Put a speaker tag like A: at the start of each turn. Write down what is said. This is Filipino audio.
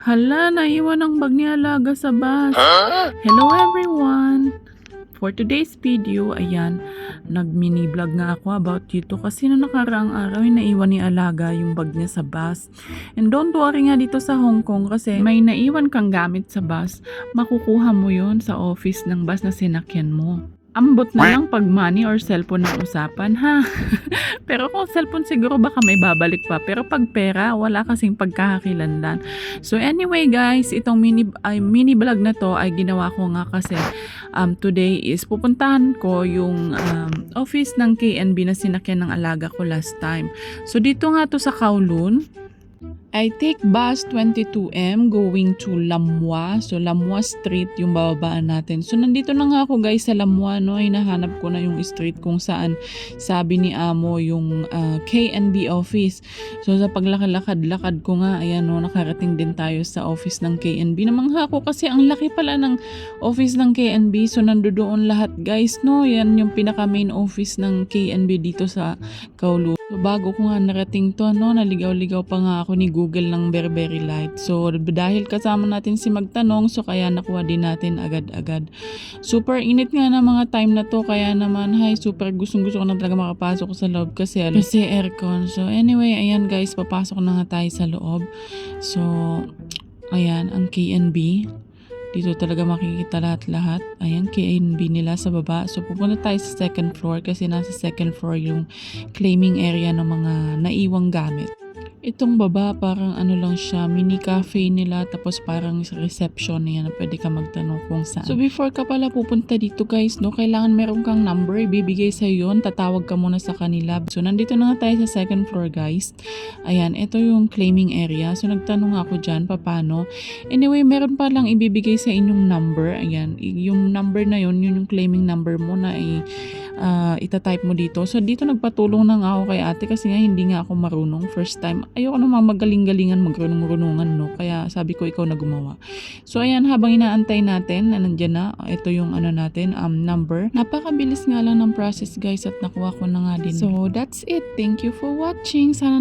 A: Hala, naiwan ang bag ni Alaga sa bus. Hello everyone! For today's video, ayan, nag-mini vlog nga ako about dito kasi na nakaraang araw ay naiwan ni Alaga yung bag niya sa bus. And don't worry nga dito sa Hong Kong kasi may naiwan kang gamit sa bus, makukuha mo yon sa office ng bus na sinakyan mo. Ambot na lang pag money or cellphone ang usapan, ha? Pero kung cellphone siguro baka may babalik pa. Pero pag pera, wala kasing pagkakakilanlan. So anyway guys, itong mini vlog na to ay ginawa ko nga kasi today is pupuntahan ko yung office ng KNB na sinakyan ng alaga ko last time. So dito nga to sa Kowloon. I take bus 22M going to Lamwa. So, Lamwa Street yung bababaan natin. So, nandito na nga ako guys sa Lamwa, no? Ay nahanap ko na yung street kung saan sabi ni Amo yung KNB office. So, sa paglakad-lakad ko nga, ayan no, nakarating din tayo sa office ng KNB. Namangha ko kasi ang laki pala ng office ng KNB. So, nandoon lahat guys, no? Yan yung pinaka main office ng KNB dito sa Kowloon. So, bago ko nga narating to, no, naligaw-ligaw pa nga ako ni Google ng Very Light. So, dahil kasama natin si Magtanong, so kaya nakuha din natin agad-agad. Super init nga na mga time na to, kaya naman, super gustong-gusto ko na talaga makapasok sa loob kasi aircon. So, anyway, ayan guys, papasok na nga tayo sa loob. So, ayan, ang KNB. Dito talaga makikita lahat-lahat. Ayan, KNB nila sa baba. So, pupunta tayo sa second floor kasi nasa second floor yung claiming area ng mga naiwang gamit. Itong baba, parang ano lang siya, mini cafe nila, tapos parang reception na yan na pwede ka magtanong kung saan. So before ka pala pupunta dito guys, no, kailangan meron kang number, ibibigay sa yun, tatawag ka muna sa kanila. So nandito na nga tayo sa second floor guys. Ayan, ito yung claiming area. So nagtanong ako dyan, paano. Anyway, meron pa lang ibibigay sa inyong number. Ayan, yung number na yun, yun yung claiming number mo na itatype mo dito. So dito nagpatulong na nga ako kay ate kasi nga hindi nga ako marunong first time. Ayoko naman magaling-galingan magrunong-runungan, no? Kaya sabi ko ikaw na gumawa. So ayan, habang inaantay natin na nandyan na, ito yung ano natin, number. Napakabilis nga lang ng process guys at nakuha ko na nga din. So that's it. Thank you for watching. Sana